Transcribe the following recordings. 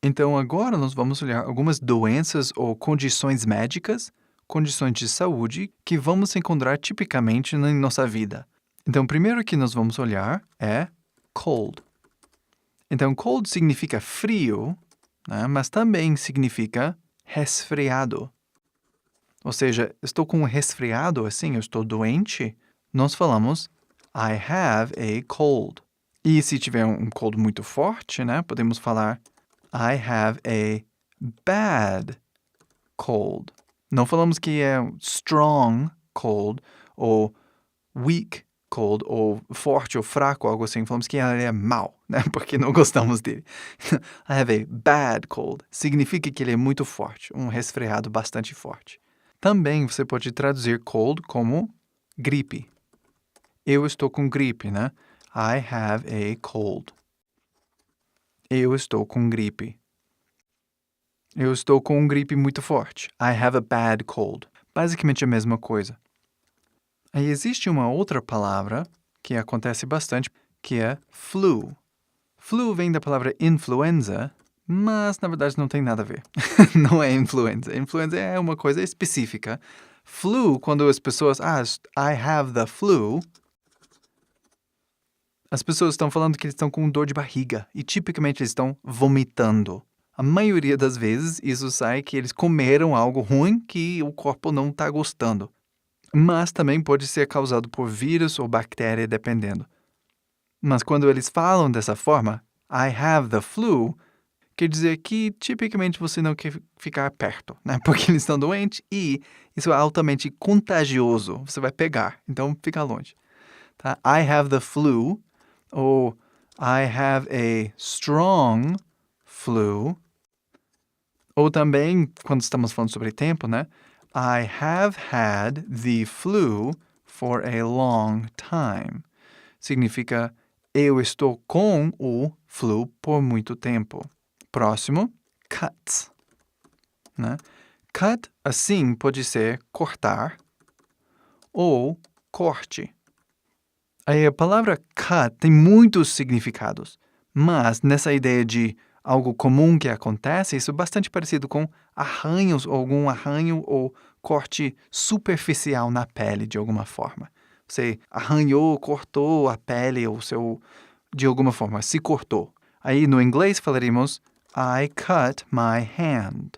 Então, agora nós vamos olhar algumas doenças ou condições médicas, condições de saúde, que vamos encontrar tipicamente na nossa vida. Então, o primeiro que nós vamos olhar é cold. Então, cold significa frio, né? Mas também significa resfriado. Ou seja, estou com um resfriado, assim, eu estou doente, nós falamos I have a cold. E se tiver um cold muito forte, né, podemos falar I have a bad cold. Não falamos que é strong cold, ou weak cold, ou forte ou fraco, algo assim. Falamos que ele é mau, né, porque não gostamos dele. I have a bad cold. Significa que ele é muito forte, um resfriado bastante forte. Também você pode traduzir cold como gripe. Eu estou com gripe, né? I have a cold. Eu estou com gripe. Eu estou com gripe muito forte. I have a bad cold. Basicamente a mesma coisa. Aí existe uma outra palavra que acontece bastante, que é flu. Flu vem da palavra influenza, mas na verdade não tem nada a ver. Não é influenza. Influenza é uma coisa específica. Flu, quando as pessoas... I have the flu. As pessoas estão falando que eles estão com dor de barriga. E tipicamente eles estão vomitando. A maioria das vezes isso sai que eles comeram algo ruim que o corpo não está gostando. Mas também pode ser causado por vírus ou bactéria, dependendo. Mas quando eles falam dessa forma, I have the flu, quer dizer que tipicamente você não quer ficar perto, né? Porque eles estão doentes e isso é altamente contagioso. Você vai pegar, então fica longe. Tá? I have the flu, ou I have a strong flu. Ou também, quando estamos falando sobre tempo, né? I have had the flu for a long time. Significa eu estou com o flu por muito tempo. Próximo, cut. Né? Cut, assim, pode ser cortar ou corte. Aí a palavra cut tem muitos significados, mas nessa ideia de algo comum que acontece, isso é bastante parecido com arranhos, ou algum arranho ou corte superficial na pele, de alguma forma. Você arranhou, cortou a pele, ou de alguma forma, se cortou. Aí no inglês falaremos I cut my hand.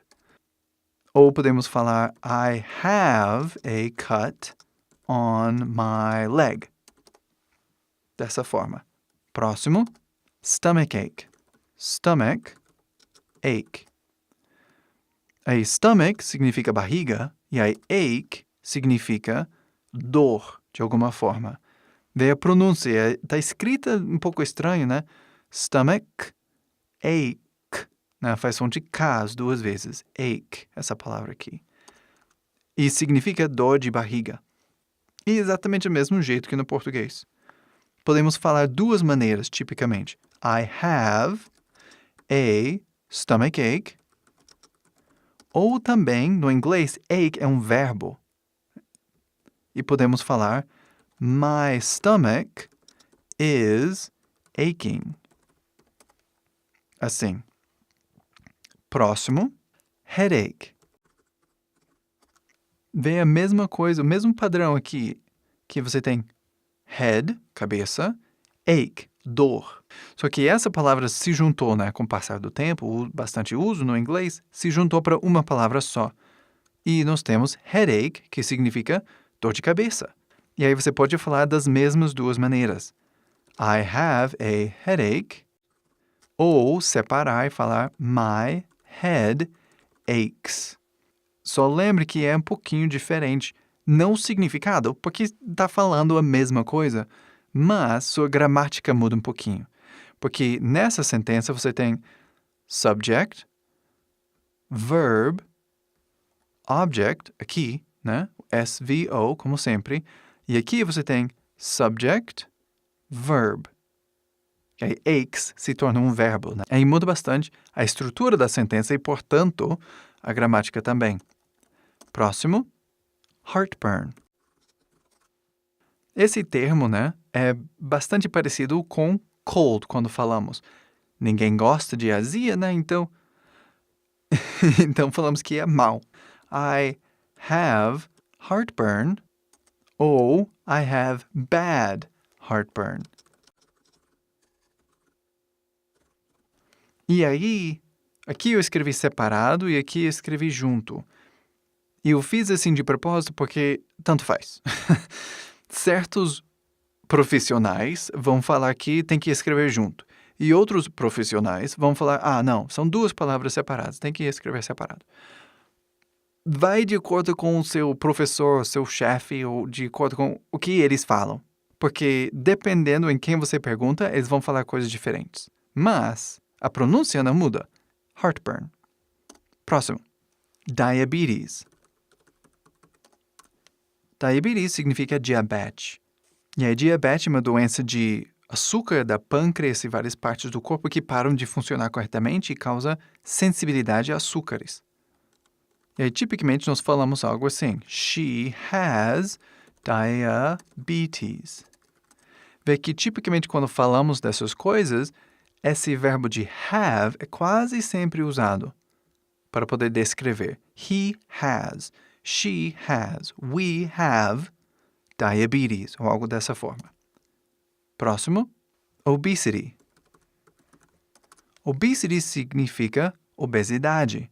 Ou podemos falar I have a cut on my leg. Dessa forma. Próximo, stomach ache. Stomach ache. Aí, stomach significa barriga, e aí ache significa dor, de alguma forma. Vê a pronúncia, está escrita um pouco estranho, né? Stomach ache, né? Faz som de K as duas vezes. Ache, essa palavra aqui. E significa dor de barriga. E exatamente o mesmo jeito que no português. Podemos falar duas maneiras, tipicamente. I have a stomach ache. Ou também, no inglês, ache é um verbo. E podemos falar my stomach is aching. Assim. Próximo, headache. Vê a mesma coisa, o mesmo padrão aqui, que você tem head, cabeça, ache, dor. Só que essa palavra se juntou, né, com o passar do tempo, bastante uso no inglês, se juntou para uma palavra só. E nós temos headache, que significa dor de cabeça. E aí você pode falar das mesmas duas maneiras. I have a headache. Ou separar e falar my head aches. Só lembre que é um pouquinho diferente. Não o significado, porque está falando a mesma coisa, mas sua gramática muda um pouquinho. Porque nessa sentença você tem subject, verb, object, aqui, né? SVO, como sempre. E aqui você tem subject, verb. E aí, aches se torna um verbo, né? Aí muda bastante a estrutura da sentença e, portanto, a gramática também. Próximo, heartburn. Esse termo, né, é bastante parecido com cold quando falamos. Ninguém gosta de azia, né? Então, Então, falamos que é mal. I have heartburn ou I have bad heartburn. E aí, aqui eu escrevi separado e aqui eu escrevi junto. E eu fiz assim de propósito porque tanto faz. Certos profissionais vão falar que tem que escrever junto. E outros profissionais vão falar, não, são duas palavras separadas, tem que escrever separado. Vai de acordo com o seu professor, seu chefe, ou de acordo com o que eles falam. Porque dependendo em quem você pergunta, eles vão falar coisas diferentes. Mas a pronúncia não muda. Heartburn. Próximo. Diabetes. Diabetes significa diabetes. E aí, diabetes é uma doença de açúcar da pâncreas e várias partes do corpo que param de funcionar corretamente e causa sensibilidade a açúcares. E aí, tipicamente, nós falamos algo assim. She has diabetes. Vê que, tipicamente, quando falamos dessas coisas, esse verbo de have é quase sempre usado para poder descrever. He has, she has, we have diabetes, ou algo dessa forma. Próximo, obesity. Obesity significa obesidade.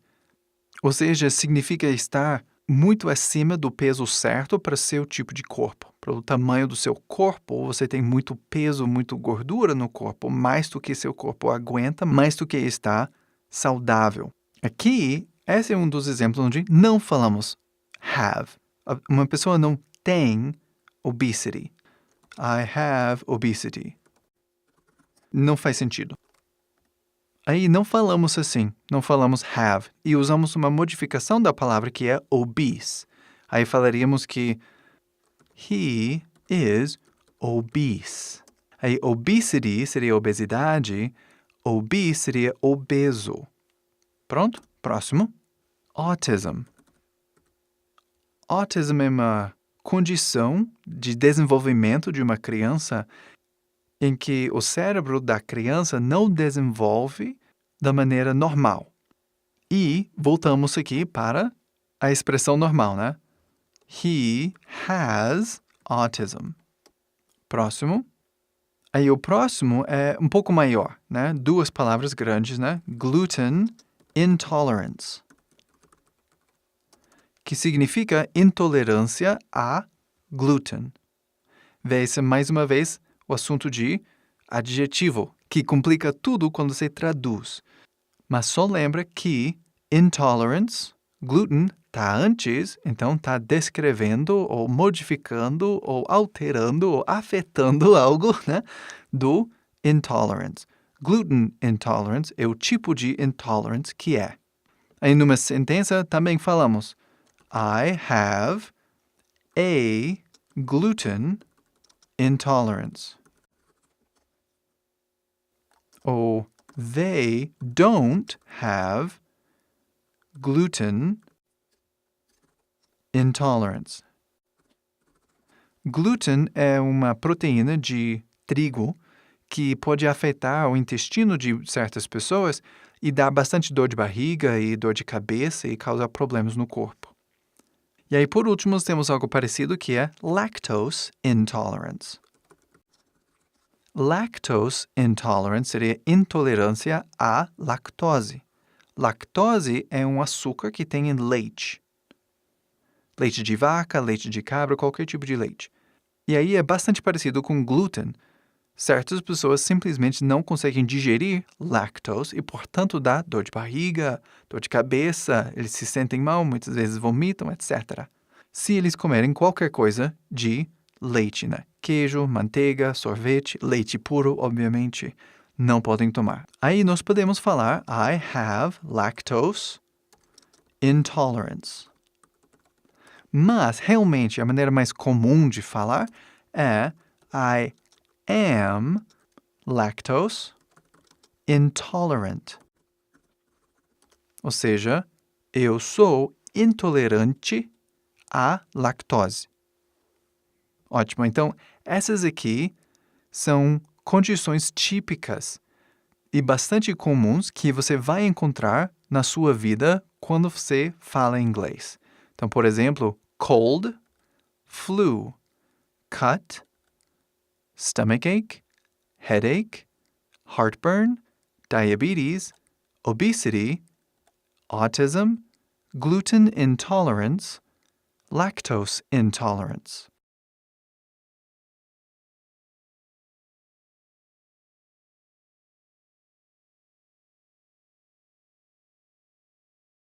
Ou seja, significa estar muito acima do peso certo para seu tipo de corpo. Para o tamanho do seu corpo, você tem muito peso, muito gordura no corpo, mais do que seu corpo aguenta, mais do que está saudável. Aqui, esse é um dos exemplos onde não falamos have. Uma pessoa não tem obesity. I have obesity. Não faz sentido. Aí não falamos assim, não falamos have, e usamos uma modificação da palavra que é obese. Aí falaríamos que he is obese. Aí obesity seria obesidade, obese seria obeso. Pronto? Próximo. Autism. Autism é uma condição de desenvolvimento de uma criança em que o cérebro da criança não desenvolve da maneira normal. E voltamos aqui para a expressão normal, né? He has autism. Próximo. Aí o próximo é um pouco maior, né? Duas palavras grandes, né? Gluten intolerance, que significa intolerância a glúten. Veja mais uma vez o assunto de adjetivo, que complica tudo quando você traduz. Mas só lembra que intolerance, gluten, está antes, então está descrevendo, ou modificando, ou alterando, ou afetando algo, né, do intolerance. Gluten intolerance é o tipo de intolerance que é. Aí numa sentença também falamos I have a gluten intolerance. Ou they don't have gluten intolerance. Glúten é uma proteína de trigo que pode afetar o intestino de certas pessoas e dar bastante dor de barriga e dor de cabeça e causar problemas no corpo. E aí, por último, temos algo parecido que é lactose intolerance. Lactose intolerance seria intolerância à lactose. Lactose é um açúcar que tem em leite. Leite de vaca, leite de cabra, qualquer tipo de leite. E aí é bastante parecido com glúten. Certas pessoas simplesmente não conseguem digerir lactose e, portanto, dá dor de barriga, dor de cabeça, eles se sentem mal, muitas vezes vomitam, etc. Se eles comerem qualquer coisa de leite, né? Queijo, manteiga, sorvete, leite puro, obviamente, não podem tomar. Aí nós podemos falar I have lactose intolerance. Mas, realmente, a maneira mais comum de falar é I am lactose intolerant. Ou seja, eu sou intolerante à lactose. Ótimo. Então, essas aqui são condições típicas e bastante comuns que você vai encontrar na sua vida quando você fala inglês. Então, por exemplo, cold, flu, cut, stomachache, headache, heartburn, diabetes, obesity, autism, gluten intolerance, lactose intolerance.